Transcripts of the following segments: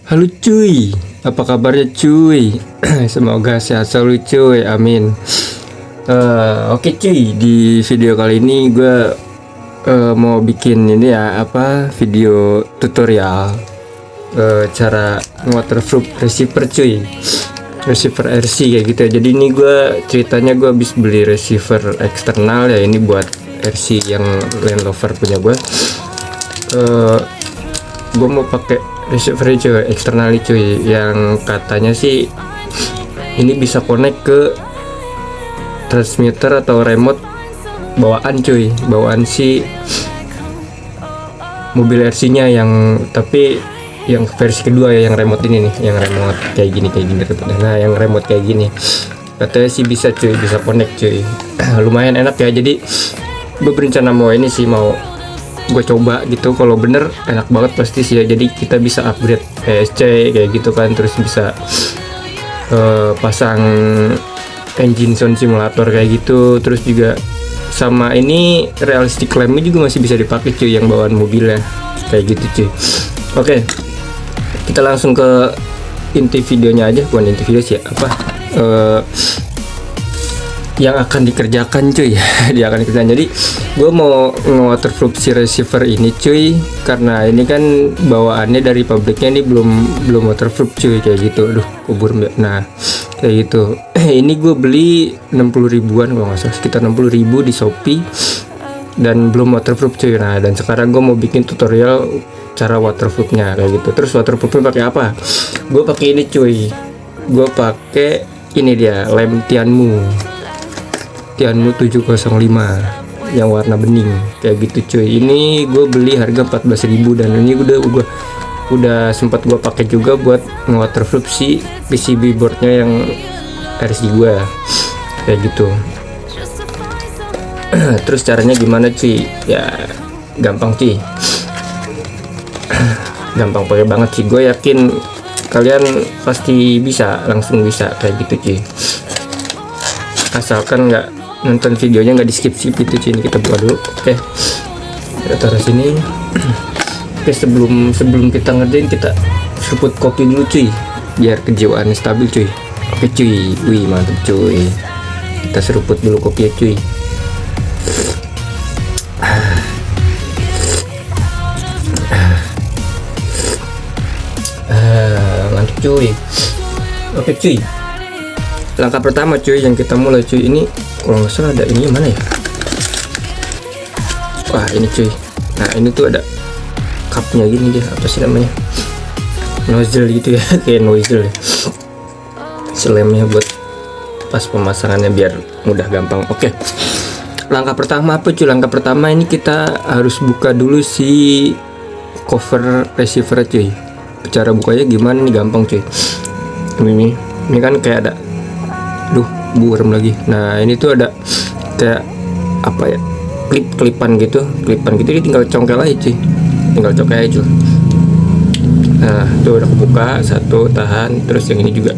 Halo cuy, apa kabarnya cuy? Semoga sehat selalu cuy, amin. Oke cuy, di video kali ini gue mau bikin ini ya, video tutorial cara waterproof receiver cuy, receiver RC kayak gitu ya. Jadi ini ceritanya gue habis beli receiver eksternal ya, ini buat RC yang Land Rover punya gue. Gue mau pakai receiver cuy, eksternal cuy, yang katanya sih ini bisa connect ke transmitter atau remote bawaan cuy, bawaan si mobil RC nya, yang tapi yang versi kedua ya, yang remote ini nih, yang remote kayak gini. Nah yang remote kayak gini katanya sih bisa cuy, bisa connect cuy. Lumayan enak ya. Jadi gue berencana mau ini sih, mau gue coba gitu. Kalau bener enak banget pasti sih ya. Jadi kita bisa upgrade PSC kayak gitu kan, terus bisa pasang engine sound simulator kayak gitu. Terus juga sama ini realistic lampnya juga masih bisa dipakai cuy, yang bawaan mobilnya kayak gitu cuy. Oke, kita langsung ke inti videonya aja. Bukan inti video sih, yang akan dikerjakan cuy. Dia akan dikerjakan. Jadi gue mau nge-waterproof si receiver ini cuy, karena ini kan bawaannya dari pabriknya ini belum waterproof cuy, kayak gitu. Aduh, kubur mbak. Nah kayak gitu. Ini gue beli 60 ribuan kalau nggak salah, sekitar 60 ribu di Shopee, dan belum waterproof cuy. Nah dan sekarang gue mau bikin tutorial cara waterproofnya kayak gitu. Terus waterproofnya pakai apa? Gue pakai ini cuy, gue pakai ini dia, lem Tianmu 705 yang warna bening kayak gitu cuy. Ini gue beli harga 14.000, dan ini udah sempat gue pakai juga buat nge-waterproof si PCB boardnya yang RC gue kayak gitu. Terus caranya gimana cuy? Ya gampang cuy, gampang pakai banget sih. Gue yakin kalian pasti bisa, langsung bisa kayak gitu cuy, asalkan nggak nonton videonya, nggak di skip gitu cuy. Ini kita buka dulu. Oke, kita taruh sini. Oke, sebelum kita ngerjain, kita seruput kopi dulu cuy, biar kejiwaannya stabil cuy. Oke cuy, wih mantap cuy. Kita seruput dulu kopi ya cuy. Mantap cuy. Oke cuy, langkah pertama cuy yang kita mulai cuy, ini kalau nggak salah ada ini mana ya? Wah ini cuy. Nah ini tuh ada cupnya gini dia, apa sih namanya, nozzle gitu ya. Kayak nozzle ya, selemnya buat pas pemasangannya biar mudah gampang. Oke, langkah pertama apa cuy? Langkah pertama ini kita harus buka dulu si cover receiver cuy. Cara bukanya gimana nih? Gampang cuy. Ini kan kayak ada, buram lagi. Nah ini tuh ada kayak apa ya, klipan gitu ini tinggal congkel aja cuy, Nah tuh udah kebuka satu, tahan. Terus yang ini juga,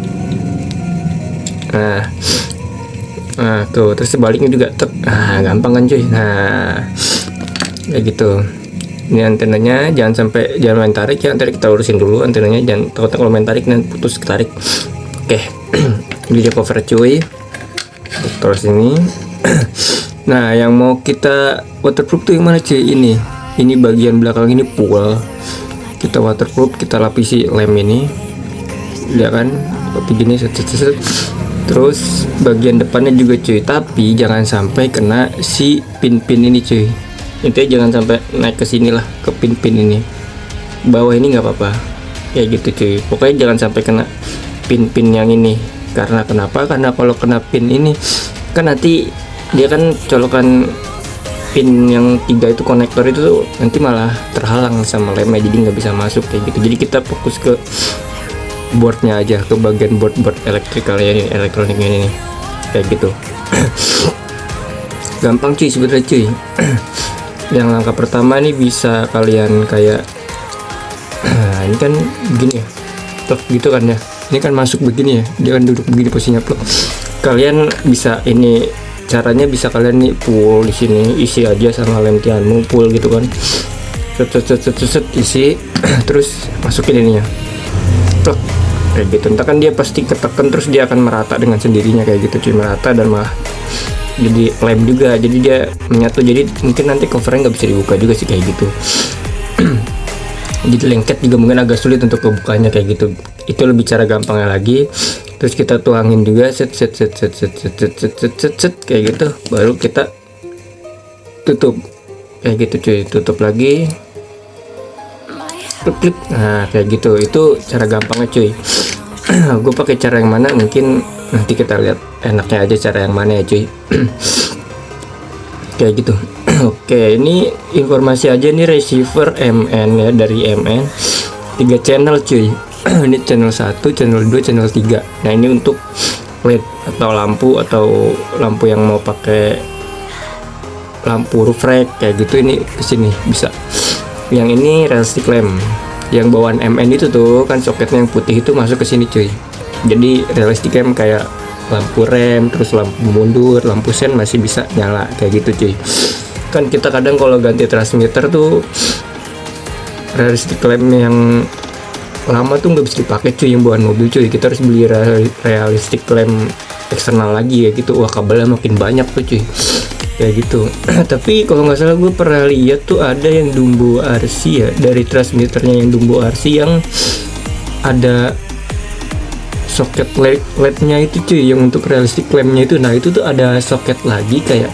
nah tuh, terus sebaliknya juga gampang kan cuy. Nah kayak gitu. Ini antenanya jangan main tarik ya, antenanya kita urusin dulu antenanya, jangan takut kalau main tarik nanti putus ketarik. Oke. Ini dia cover cuy, terus ini. Nah yang mau kita waterproof tuh yang mana cuy? Ini bagian belakang ini full kita waterproof. Kita lapisi lem ini ya kan, seperti gini, set. Terus bagian depannya juga cuy, tapi jangan sampai kena si pin-pin ini cuy. Intinya jangan sampai naik ke sini lah, ke pin-pin ini. Bawah ini nggak apa-apa kayak gitu cuy. Pokoknya jangan sampai kena pin-pin yang ini. Karena kenapa? Karena kalau kena pin ini kan nanti dia kan colokan pin yang 3 itu, konektor itu tuh nanti malah terhalang sama lemnya, jadi nggak bisa masuk kayak gitu. Jadi kita fokus ke boardnya aja, ke bagian board elektrikalnya ini, elektroniknya ini kayak gitu. Gampang cuy sebenarnya cuy. Yang langkah pertama nih bisa kalian kayak ini kan begini ya, plug gitu kan ya. Ini kan masuk begini ya, dia kan duduk begini posisinya plug. Kalian bisa ini, caranya bisa kalian nih full di sini, isi aja sama lem Tianmu full gitu kan. Set isi. Terus masukin ininya, Plek, kayak gitu. Entah kan dia pasti ketekan terus dia akan merata dengan sendirinya kayak gitu cuy, merata dan malah jadi lem juga, jadi dia menyatu, jadi mungkin nanti covernya nggak bisa dibuka juga sih kayak gitu. Jadi lengket juga mungkin agak sulit untuk kebukanya kayak gitu. Itu lebih cara gampangnya lagi. Terus kita tuangin juga set kayak gitu, baru kita tutup kayak gitu cuy, tutup lagi, klip. Nah kayak gitu, itu cara gampangnya cuy. Gue pakai cara yang mana mungkin nanti kita lihat enaknya aja cara yang mana ya cuy. Kayak gitu. Oke, ini informasi aja nih receiver MN ya, dari MN 3 channel cuy. Ini channel 1, channel 2, channel 3. Nah ini untuk LED atau lampu yang mau pakai lampu reflect kayak gitu, ini kesini bisa. Yang ini realistic lamp yang bawaan MN itu tuh kan soketnya yang putih itu masuk ke sini cuy. Jadi realistic lamp kayak lampu rem, terus lampu mundur, lampu sen masih bisa nyala kayak gitu cuy. Kan kita kadang kalau ganti transmitter tuh realistic lamp yang lama tuh nggak bisa dipakai cuy, yang bawaan mobil cuy. Kita harus beli realistic lamp eksternal lagi ya gitu. Wah kabelnya makin banyak tuh cuy kayak gitu. Tapi kalau nggak salah gue pernah lihat tuh ada yang Dumbo RC ya, dari transmitternya yang Dumbo RC yang ada soket LED-nya itu cuy, yang untuk realistic lamp-nya itu. Nah itu tuh ada soket lagi kayak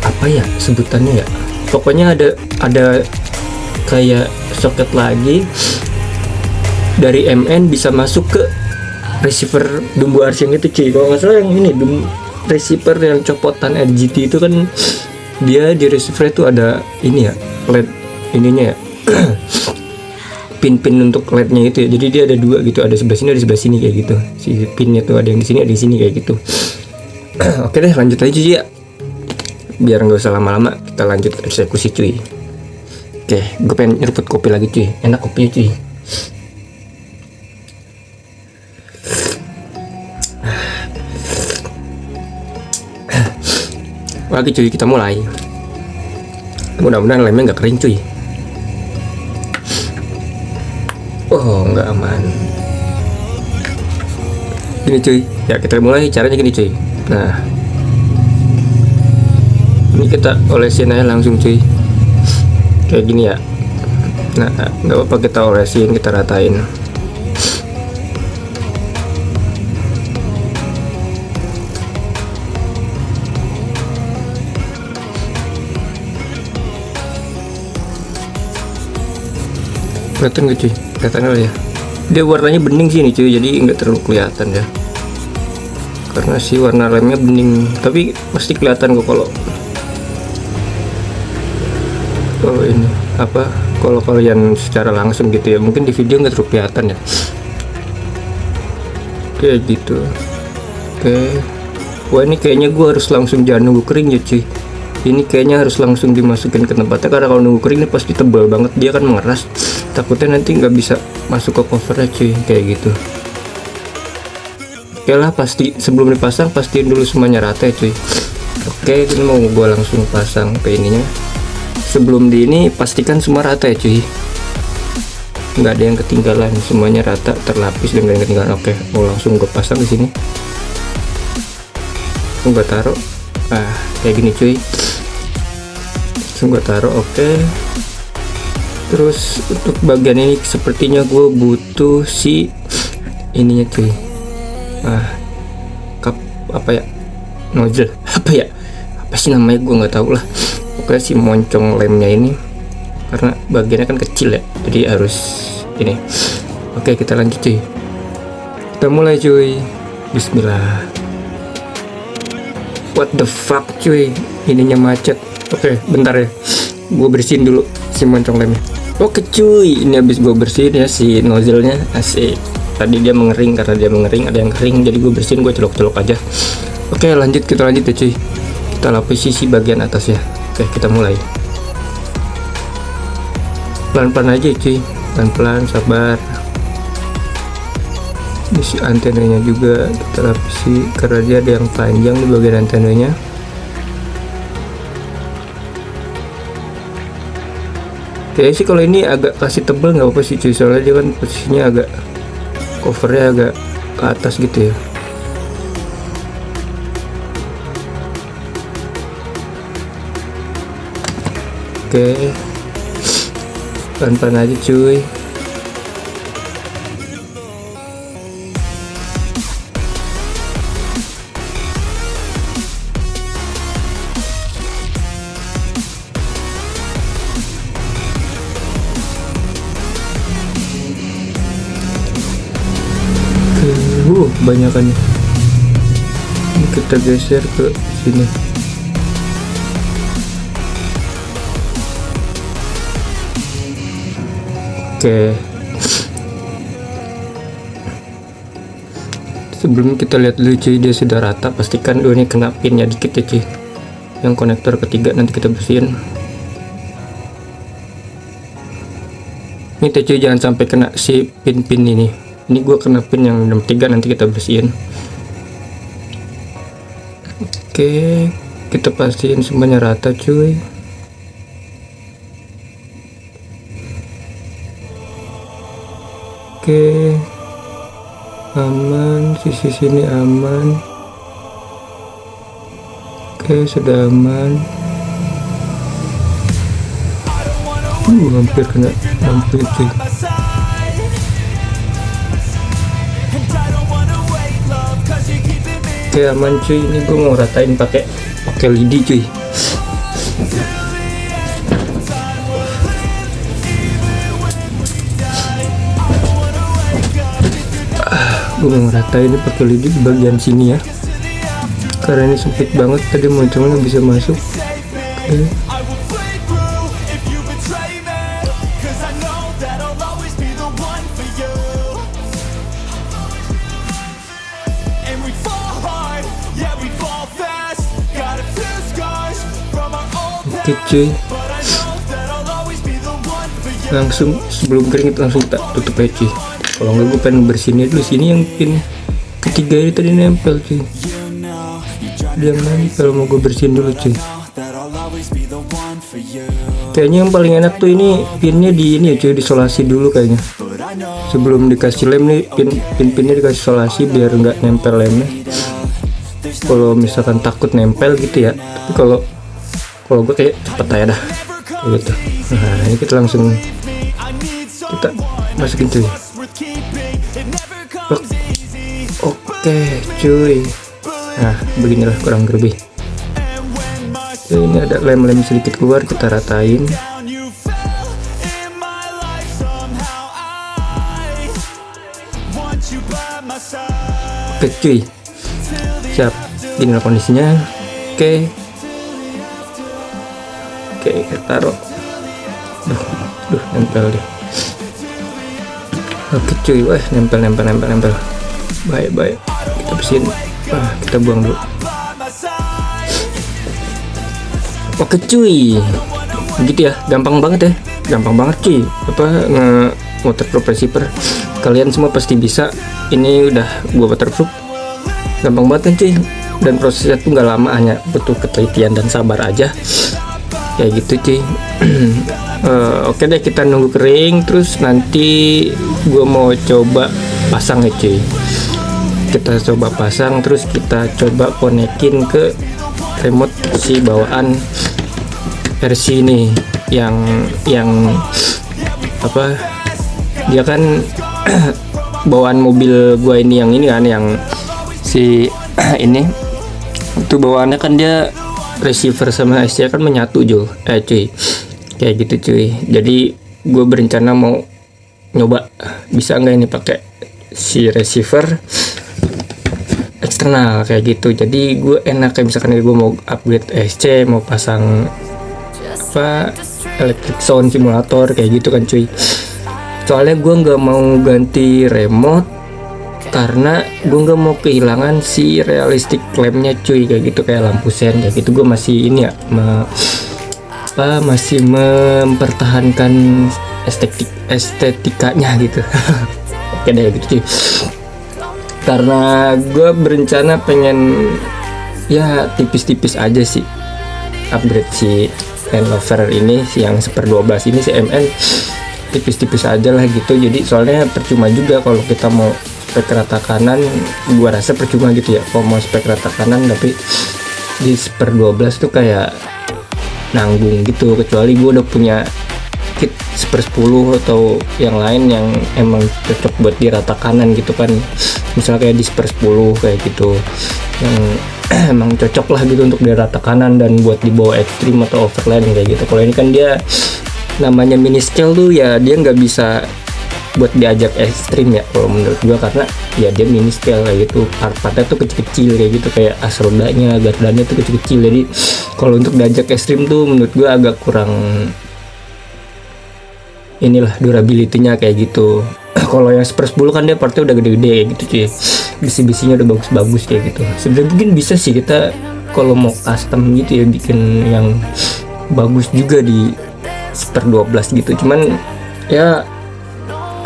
apa ya sebutannya ya, pokoknya ada kayak soket lagi dari MN bisa masuk ke receiver Dumbo RC yang itu cuy. Kalau nggak salah yang ini receiver yang copotan RGT itu kan dia di receiver itu ada ini ya, LED ininya ya. Pin-pin untuk LED-nya itu ya. Jadi dia ada 2 gitu, ada sebelah sini, ada sebelah sini kayak gitu. Si pinnya tuh ada yang di sini, ada di sini kayak gitu. Oke deh, lanjut aja ya. Biar nggak usah lama-lama, kita lanjut eksekusi cuy. Oke, gue pengen nyeruput kopi lagi cuy. Enak kopinya cuy. Lagi cuy, kita mulai. Mudah-mudahan lemnya nggak kering cuy. Oh nggak aman. Gini cuy, ya kita mulai caranya gini cuy. Nah ini kita olesin aja langsung cuy, kayak gini ya. Nah nggak apa-apa, kita olesin, kita ratain. Kelihatan gak cuy? Kelihatan gak ya? Dia warnanya bening sih nih cuy, jadi nggak terlalu kelihatan ya, karena si warna lemnya bening. Tapi pasti kelihatan kok kalau ini apa, kalau kalian secara langsung gitu ya. Mungkin di video nggak terlalu kelihatan ya, kayak gitu. Oke, wah ini kayaknya gua harus langsung, jangan nunggu kering ya cuy. Ini kayaknya harus langsung dimasukin ke tempatnya, karena kalau nunggu kering ini pasti tebal banget, dia kan mengeras. Takutnya nanti nggak bisa masuk ke covernya cuy, kayak gitu. Oke lah, pasti sebelum dipasang pastiin dulu semuanya rata ya cuy. Oke, ini mau gua langsung pasang ke ininya. Sebelum di ini pastikan semua rata ya cuy, nggak ada yang ketinggalan, semuanya rata, terlapis dan nggak ada yang ketinggalan. Oke, mau langsung gue pasang di sini. Langsung gue taruh, kayak gini cuy. Langsung gue taruh. Oke. Terus untuk bagian ini sepertinya gue butuh si ininya cuy. Apa ya, nozzle apa ya, apa sih namanya, gue nggak tahu lah. Pokoknya si moncong lemnya ini, karena bagiannya kan kecil ya, jadi harus ini. Oke, kita lanjut cuy, kita mulai cuy. Bismillah. What the fuck cuy, ininya macet. Oke, bentar ya, gue bersihin dulu si moncong lemnya. Oke cuy, ini habis gue bersihin ya si nozzle-nya. Asik, tadi dia mengering, karena dia mengering ada yang kering, jadi gue bersihin, gue celok-celok aja. Oke lanjut, kita lanjut ya cuy, kita lapisi si bagian atas ya. Oke, kita mulai pelan-pelan aja cuy, pelan-pelan, sabar. Ini si antenanya juga kita lapisi, karena dia ada yang panjang di bagian antenanya. Kayaknya sih kalau ini agak kasih tebel nggak apa sih cuy, soalnya dia kan posisinya agak covernya agak ke atas gitu ya. Oke, pelan-pelan aja cuy. Kebanyakan ini kita geser ke sini. Oke, sebelum kita lihat dulu cuy dia sudah rata, pastikan dulu ini kena pinnya dikit ya cuy. Yang konektor ketiga nanti kita bersihin. Ini cuy jangan sampai kena si pin-pin ini. Ini gua kena pin yang nomor 3, nanti kita bersihin. Oke, kita pastiin semuanya rata cuy. Oke, aman, sisi sini aman. Oke, sudah aman. Hampir kena lampu cuy. Oke, aman cuy, ini gue mau ratain pakai lidi cuy. Gue mau ratain ini pakai lidi di bagian sini ya, karena ini sempit banget tadi munculnya bisa masuk. Oke. Oke cuy, langsung sebelum kering itu langsung kita tutup aja cuy. Kalau nggak gue pengen bersihin dulu sini yang pin ketiga ini tadi nempel cuy. Dia nempel, mau gue bersihin dulu cuy. Kayaknya yang paling enak tuh ini pinnya di ini ya cuy, disolasi dulu kayaknya. Sebelum dikasih lem nih pinnya dikasih solasi biar nggak nempel lemnya. Kalau misalkan takut nempel gitu ya. Tapi kalau gue kayak cepet aja dah gitu. Nah ini kita langsung kita masukin cuy. Oke cuy, nah beginilah kurang lebih. Ini ada lem-lem sedikit keluar, kita ratain. Oke cuy, siap, inilah kondisinya. Oke, kita taruh. Duh, nempel deh. Oke cuy, wah nempel. Baik, kita bersihin. Kita buang dulu. Oke cuy, gitu ya, gampang banget cuy. Waterproof receiver, kalian semua pasti bisa. Ini udah gua waterproof, gampang banget kan cuy. Dan prosesnya tuh nggak lama, hanya butuh ketelitian dan sabar aja. Kayak gitu cuy. Oke deh, kita nunggu kering, terus nanti gue mau coba pasang ya cuy. Kita coba pasang, terus kita coba konekin ke remote si bawaan versi ini yang apa, dia kan bawaan mobil gue ini kan, yang si ini itu bawaannya kan dia receiver sama SC kan menyatu cuy, kayak gitu cuy. Jadi gue berencana mau nyoba bisa nggak ini pakai si receiver eksternal kayak gitu. Jadi gue enak kayak misalkan gue mau upgrade SC, mau pasang apa electric sound simulator kayak gitu kan cuy. Soalnya gue nggak mau ganti remote karena gue nggak mau kehilangan si realistic lampnya cuy, kayak gitu, kayak lampu sen kayak gitu. Gue masih ini ya masih mempertahankan estetikanya gitu. Oke deh gitu cuy, karena gue berencana pengen ya tipis-tipis aja sih upgrade si Land Rover ini yang 1/12 ini CMN tipis-tipis aja lah gitu. Jadi soalnya percuma juga kalau kita mau spek rata kanan, gua rasa percuma gitu ya kalau mau spek rata kanan tapi di 1/12 tuh kayak nanggung gitu, kecuali gua udah punya kit 1/10 atau yang lain yang emang cocok buat di rata kanan gitu kan, misalnya kayak di 1/10 kayak gitu yang emang cocok lah gitu untuk di rata kanan dan buat dibawa ekstrim atau overland kayak gitu. Kalau ini kan dia namanya mini scale tuh ya, dia nggak bisa buat diajak ekstrim ya kalau menurut gua, karena ya dia mini scale kayak gitu, part-partnya tuh kecil-kecil kayak gitu, kayak as rodanya, gardanya tuh kecil-kecil. Jadi kalau untuk diajak ekstrim tuh menurut gua agak kurang inilah durability-nya kayak gitu. Kalau yang 1/10 kan dia partnya udah gede-gede kayak gitu cuy, bisi-bisinya udah bagus-bagus kayak gitu. Sebenarnya mungkin bisa sih kita kalau mau custom gitu ya, bikin yang bagus juga di 1/12 gitu. Cuman ya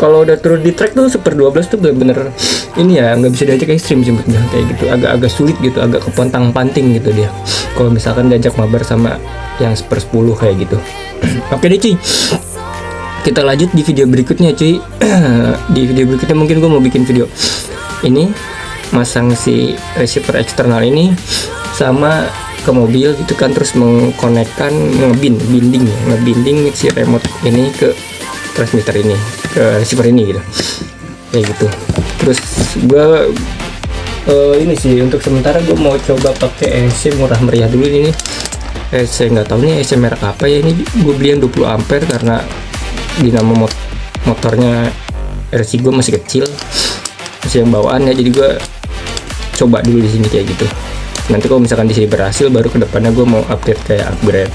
kalau udah turun di track tuh 1/12 tuh bener-bener ini ya, nggak bisa diajak ekstrim sih menurut gue kayak gitu, agak-agak sulit gitu, agak kepontang-panting gitu dia kalau misalkan diajak mabar sama yang 1/10 kayak gitu. Oke deh cuy, kita lanjut di video berikutnya cuy. Di video berikutnya mungkin gue mau bikin video ini, masang si receiver eksternal ini sama ke mobil gitu kan, terus mengkonekkan ngebinding si remote ini ke transmitter ini, ke receiver ini gitu kayak gitu. Terus gue ini sih untuk sementara gue mau coba pakai EC murah meriah dulu ini. EC nggak tahu nih EC merek apa ya, ini gue beli yang 20 ampere karena dinamo motornya RC gue masih kecil, masih yang bawaan ya, jadi gue coba dulu di sini kayak gitu. Nanti kalau misalkan di sini berhasil, baru kedepannya gue mau upgrade kayak upgrade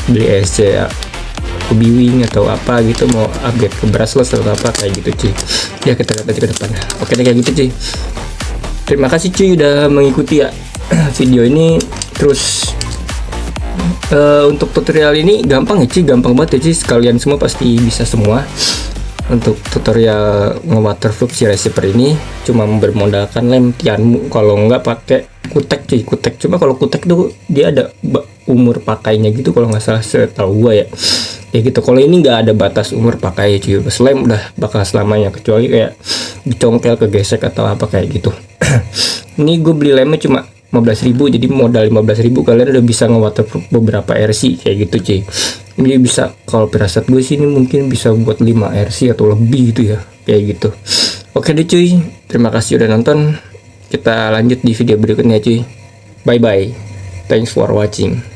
beli EC ke B-Wing atau apa gitu, mau upgrade ke brushless atau apa kayak gitu cuy. Ya kita lihat aja ke depannya. Oke deh kayak gitu cuy. Terima kasih cuy udah mengikuti ya video ini. Terus untuk tutorial ini gampang ya cuy, gampang banget ya cuy, sekalian semua pasti bisa semua. Untuk tutorial nge-waterproof si receiver ini cuma bermodalkan lem Tianmu, kalau nggak pakai kutek cuy, kutek. Cuma kalau kutek tuh dia ada umur pakainya gitu kalau nggak salah setahu gua ya, kayak gitu. Kalau ini nggak ada batas umur pakai cuy, pas lem udah bakal selamanya, kecuali kayak dicongkel kegesek atau apa kayak gitu. Ini gue beli lemnya cuma 15.000, jadi modal 15.000 kalian udah bisa nge-waterproof beberapa RC kayak gitu cuy. Ini bisa, kalau pirasat gue sih ini mungkin bisa buat 5 RC atau lebih gitu ya, kayak gitu. Oke deh cuy, terima kasih udah nonton. Kita lanjut di video berikutnya cuy. Bye bye, thanks for watching.